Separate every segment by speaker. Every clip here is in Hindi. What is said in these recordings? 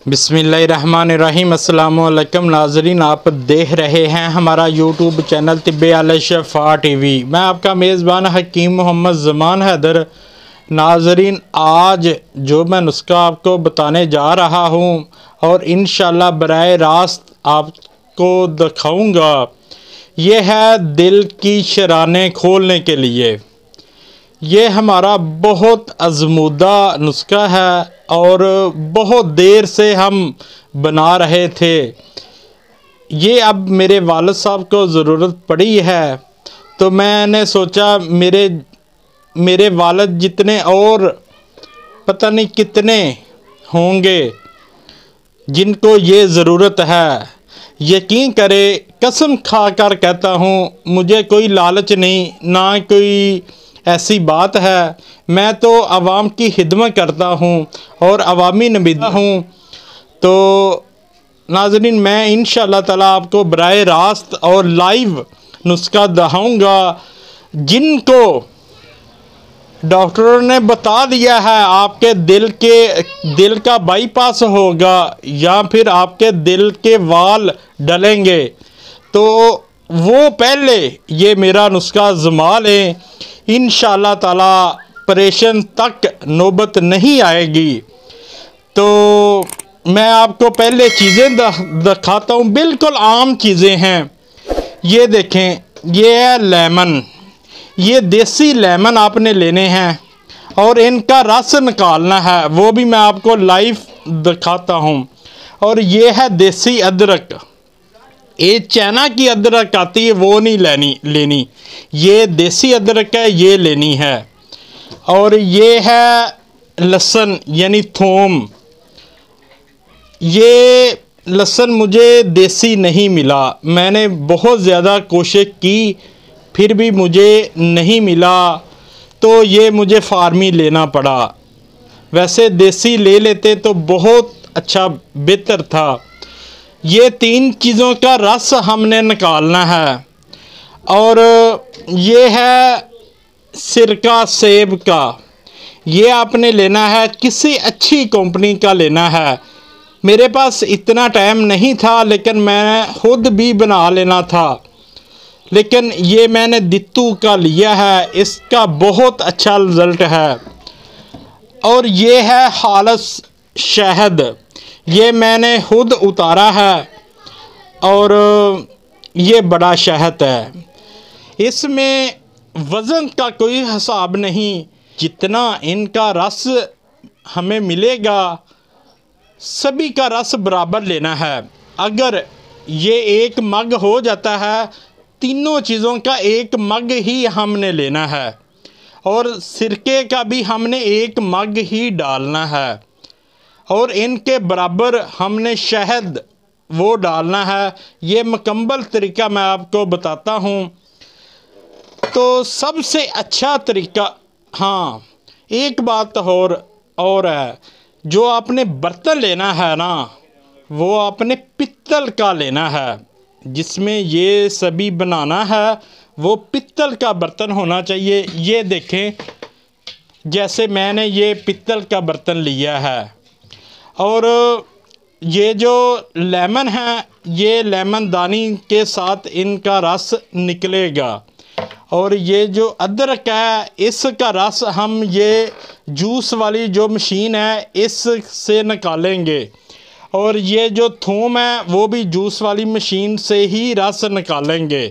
Speaker 1: बिस्मिल्लाहिर्रहमानिर्रहीम। अस्सलामुअलैकुम नाज़रीन, आप देख रहे हैं हमारा यूट्यूब चैनल तिब्बे अल शफ़ा टीवी। मैं आपका मेज़बान हकीम मोहम्मद ज़मान हैदर। नाज़रीन, आज जो मैं नुस्खा आपको बताने जा रहा हूं और इंशाअल्लाह बराए रास्त आपको दिखाऊंगा, ये है दिल की शरानें खोलने के लिए। ये हमारा बहुत आज़मूदा नुस्खा है और बहुत देर से हम बना रहे थे। ये अब मेरे वालिद साहब को ज़रूरत पड़ी है, तो मैंने सोचा मेरे वालिद जितने और पता नहीं कितने होंगे जिनको ये ज़रूरत है। यकीन करें, कसम खा कर कहता हूँ, मुझे कोई लालच नहीं, ना कोई ऐसी बात है। मैं तो आवाम की खिदमत करता हूँ और अवामी नुमाइंदा हूँ। तो नाज़रीन, मैं इंशाअल्लाह ताला आपको बराए रास्त और लाइव नुस्खा दिखाऊंगा, जिनको डॉक्टरों ने बता दिया है आपके दिल का बाईपास होगा या फिर आपके दिल के वाल डलेंगे, तो वो पहले ये मेरा नुस्खा आज़मा लें। इंशाअल्लाह ताला ऑपरेशन तक नौबत नहीं आएगी। तो मैं आपको पहले चीज़ें दिखाता हूँ, बिल्कुल आम चीज़ें हैं। ये देखें, ये है लेमन। ये देसी लेमन आपने लेने हैं और इनका रस निकालना है, वो भी मैं आपको लाइव दिखाता हूँ। और ये है देसी अदरक। ये चाइना की अदरक आती है, वो नहीं लेनी। ये देसी अदरक है, ये लेनी है। और ये है लहसुन यानी थूम। ये लहसुन मुझे देसी नहीं मिला, मैंने बहुत ज़्यादा कोशिश की फिर भी मुझे नहीं मिला, तो ये मुझे फार्मी लेना पड़ा। वैसे देसी ले लेते तो बहुत अच्छा बेहतर था। ये तीन चीज़ों का रस हमने निकालना है। और ये है सिरका सेब का। ये आपने लेना है, किसी अच्छी कंपनी का लेना है। मेरे पास इतना टाइम नहीं था, लेकिन मैं खुद भी बना लेना था, लेकिन ये मैंने दित्तू का लिया है, इसका बहुत अच्छा रिज़ल्ट है। और ये है खालिस शहद, ये मैंने खुद उतारा है और ये बड़ा शहद है। इसमें वज़न का कोई हिसाब नहीं, जितना इनका रस हमें मिलेगा सभी का रस बराबर लेना है। अगर ये एक मग हो जाता है, तीनों चीज़ों का एक मग ही हमने लेना है और सिरके का भी हमने एक मग ही डालना है और इनके बराबर हमने शहद वो डालना है। ये मुकम्मल तरीका मैं आपको बताता हूँ। तो सबसे अच्छा तरीका, हाँ एक बात और है, जो आपने बर्तन लेना है ना, वो आपने पित्तल का लेना है। जिसमें ये सभी बनाना है वो पित्तल का बर्तन होना चाहिए। ये देखें, जैसे मैंने ये पित्तल का बर्तन लिया है और ये जो लेमन है, ये लेमन दानी के साथ इनका रस निकलेगा। और ये जो अदरक है, इसका रस हम ये जूस वाली जो मशीन है इससे निकालेंगे। और ये जो थूम है वो भी जूस वाली मशीन से ही रस निकालेंगे।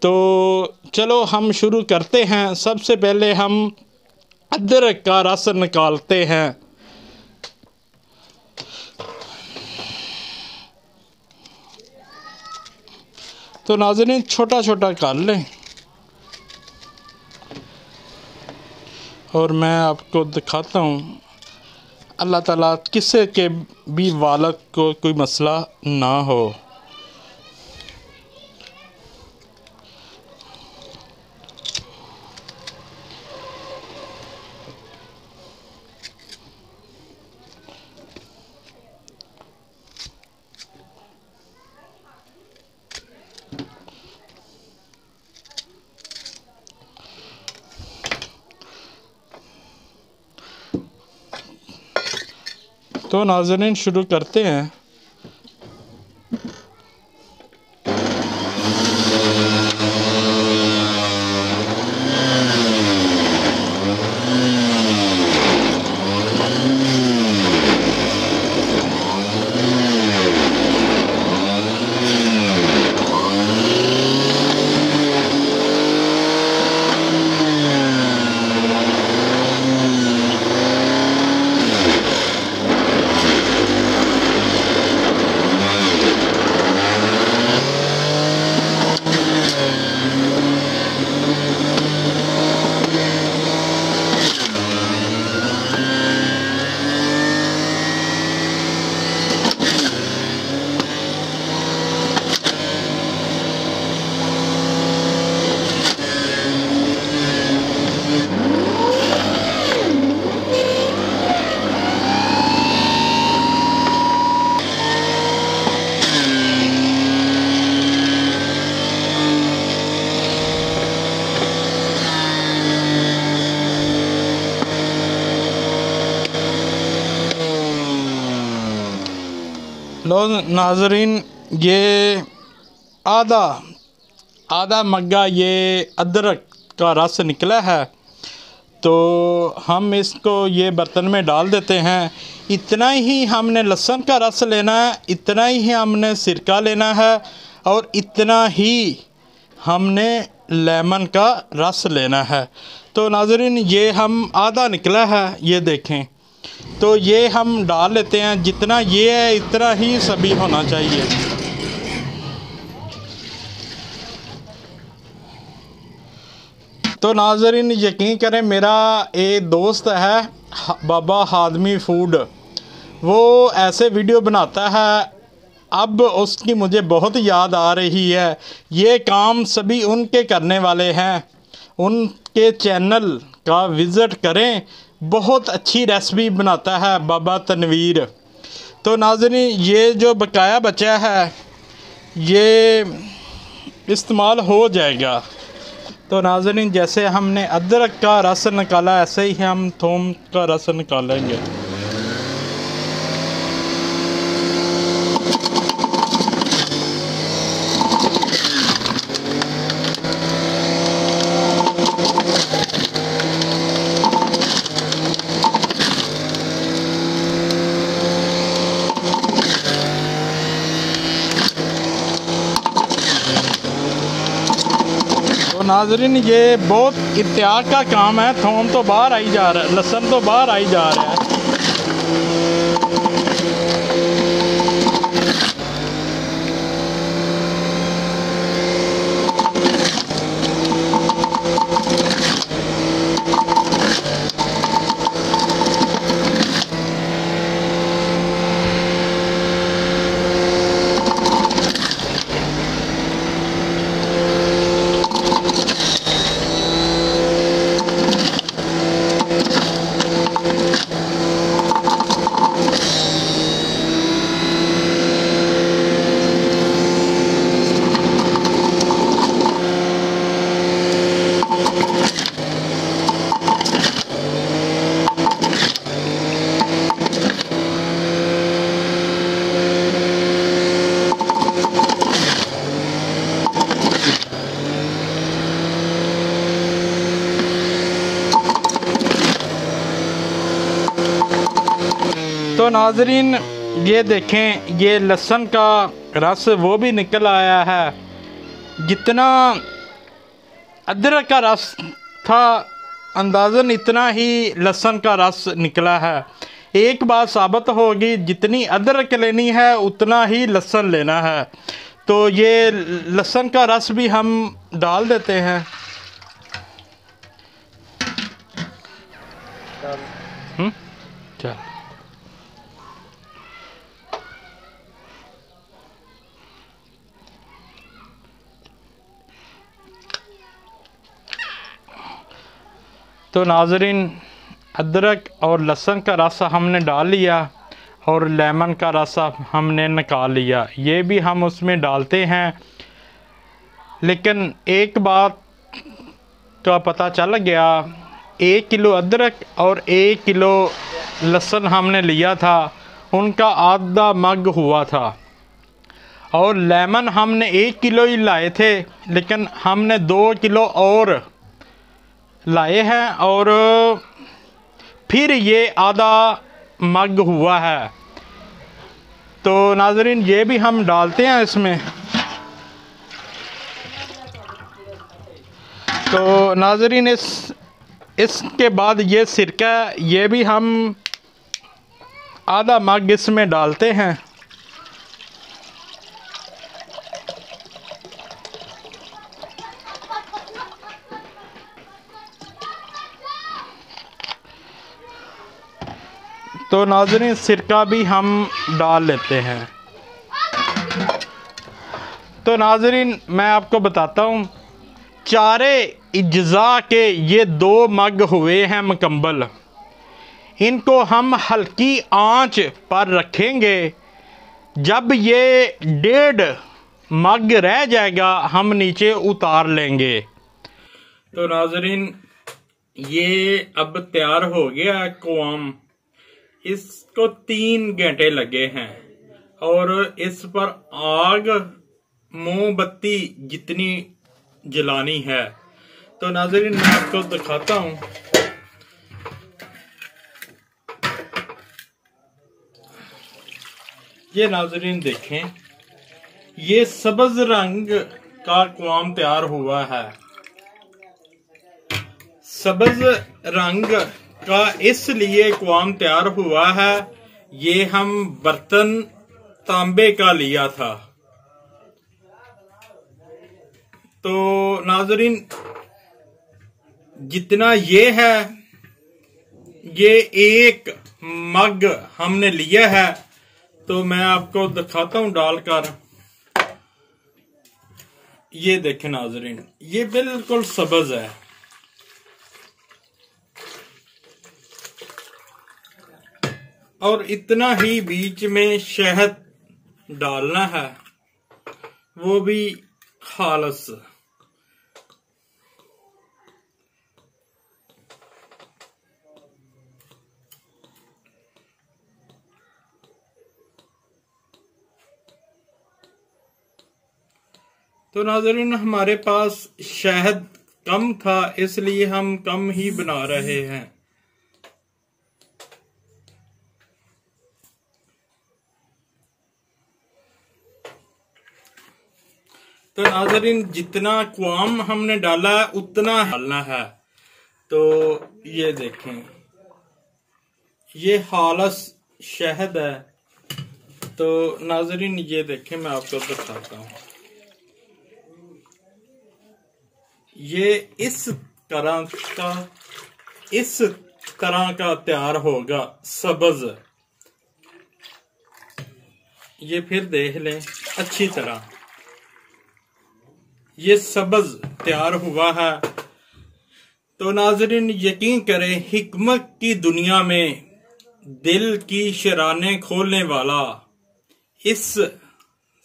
Speaker 1: तो चलो हम शुरू करते हैं। सबसे पहले हम अदरक का रस निकालते हैं। तो नाज़रीन, छोटा छोटा कर लें और मैं आपको दिखाता हूँ। अल्लाह ताला किसी के भी वालिद को कोई मसला ना हो। तो नाज़रीन शुरू करते हैं। लो नाज़रीन, ये आधा मग्गा ये अदरक का रस निकला है, तो हम इसको ये बर्तन में डाल देते हैं। इतना ही हमने लहसुन का रस लेना है, इतना ही हमने सिरका लेना है, और इतना ही हमने लेमन का रस लेना है। तो नाज़रीन ये हम आधा निकला है, ये देखें, तो ये हम डाल लेते हैं। जितना ये है इतना ही सभी होना चाहिए। तो नाज़रीन यकीन करें, मेरा एक दोस्त है बाबा हादमी फूड, वो ऐसे वीडियो बनाता है। अब उसकी मुझे बहुत याद आ रही है। ये काम सभी उनके करने वाले हैं, उनके चैनल का विज़िट करें। बहुत अच्छी रेसिपी बनाता है बाबा तनवीर। तो नाज़रीन ये जो बकाया बचा है ये इस्तेमाल हो जाएगा। तो नाज़रीन जैसे हमने अदरक का रस निकाला, ऐसे ही हम थूम का रस निकालेंगे। नाज़रीन ये बहुत एहतियात का काम है। थूम तो बाहर आई जा रहा है, लहसुन तो बाहर आई जा रहा है। तो नाज़रीन ये देखें, ये लहसुन का रस वो भी निकल आया है। जितना अदरक का रस था अंदाज़न इतना ही लहसुन का रस निकला है। एक बात साबित होगी, जितनी अदरक लेनी है उतना ही लहसुन लेना है। तो ये लहसुन का रस भी हम डाल देते हैं। चल तो नाज़रीन अदरक और लहसुन का रस हमने डाल लिया और लेमन का रस हमने निकाल लिया। ये भी हम उसमें डालते हैं। लेकिन एक बात का पता चल गया, 1 किलो अदरक और 1 किलो लहसुन हमने लिया था, उनका आधा मग हुआ था। और लेमन हमने 1 किलो ही लाए थे, लेकिन हमने 2 किलो और लाए हैं और फिर ये आधा मग हुआ है। तो नाज़रीन ये भी हम डालते हैं इसमें। तो नाज़रीन इसके बाद ये सिरका, ये भी हम आधा मग इसमें डालते हैं। तो नाज़रीन सिरका भी हम डाल लेते हैं। तो नाज़रीन मैं आपको बताता हूँ, चारे इज्ज़ा के ये 2 मग हुए हैं मुकम्मल। इनको हम हल्की आंच पर रखेंगे। जब ये 1.5 मग रह जाएगा हम नीचे उतार लेंगे। तो नाज़रीन ये अब तैयार हो गया क़वाम। इसको 3 घंटे लगे हैं और इस पर आग मोमबत्ती जितनी जलानी है। तो नाज़रीन मैं आपको दिखाता हूँ। ये नाज़रीन देखें, ये सब्ज रंग का क़वाम तैयार हुआ है। सब्ज रंग का इसलिए क़वाम तैयार हुआ है, ये हम बर्तन तांबे का लिया था। तो नाज़रीन जितना ये है, ये 1 मग हमने लिया है। तो मैं आपको दिखाता हूं डालकर। ये देखें नाज़रीन, ये बिल्कुल सब्ज है। और इतना ही बीच में शहद डालना है, वो भी खालस। तो नाज़रीन हमारे पास शहद कम था, इसलिए हम कम ही बना रहे हैं। तो नाज़रीन जितना क़वाम हमने डाला है उतना डालना है। तो ये देखें, ये खालस शहद है। तो नाज़रीन ये देखें, मैं आपको दिखाता हूँ। ये इस तरह का तैयार होगा सब्ज। ये फिर देख लें अच्छी तरह, ये सब्ज तैयार हुआ है। तो नाज़रीन यकीन करें, हिकमत की दुनिया में दिल की शराने खोलने वाला इस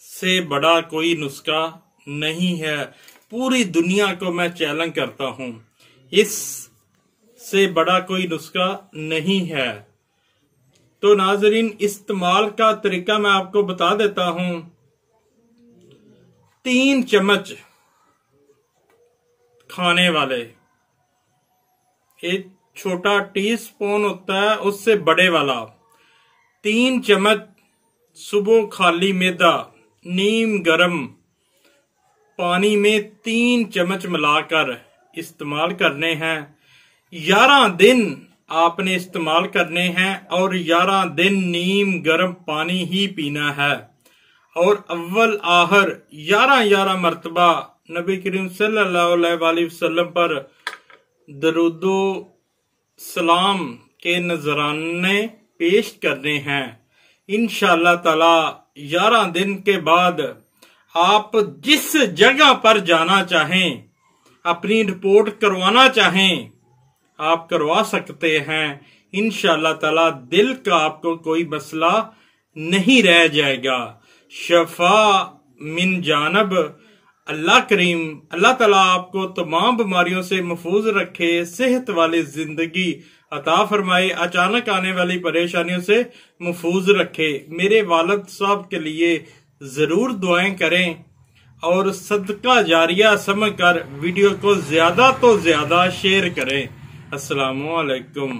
Speaker 1: से बड़ा कोई नुस्खा नहीं है। पूरी दुनिया को मैं चैलेंज करता हूं, इस से बड़ा कोई नुस्खा नहीं है। तो नाज़रीन इस्तेमाल का तरीका मैं आपको बता देता हूं। 3 चम्मच खाने वाले, एक छोटा टीस्पून होता है उससे बड़े वाला, 3 चम्मच सुबह खाली मैदा नीम गरम पानी में 3 चम्मच मिलाकर इस्तेमाल करने हैं। 11 दिन आपने इस्तेमाल करने हैं और 11 दिन नीम गरम पानी ही पीना है। और अव्वल आहर 11 मरतबा नबी करीम सल्लल्लाहु अलैहि वसल्लम पर दरूदो सलाम के नजराने पेश करने हैं। इंशाअल्लाह ताला 11 दिन के बाद आप जिस जगह पर जाना चाहें, अपनी रिपोर्ट करवाना चाहें, आप करवा सकते हैं। इंशाअल्लाह ताला दिल का आपको कोई मसला नहीं रह जाएगा। शफा मिन जानब अल्लाह करीम अल्लाह ताला आपको तमाम बीमारियों से महफूज रखे, सेहत वाली जिंदगी अता फरमाए, अचानक आने वाली परेशानियों से महफूज रखे। मेरे वालिद साहब के लिए जरूर दुआएं करें और सदका जारिया समझकर वीडियो को ज्यादा तो ज्यादा शेयर करें। अस्सलामु अलैकुम।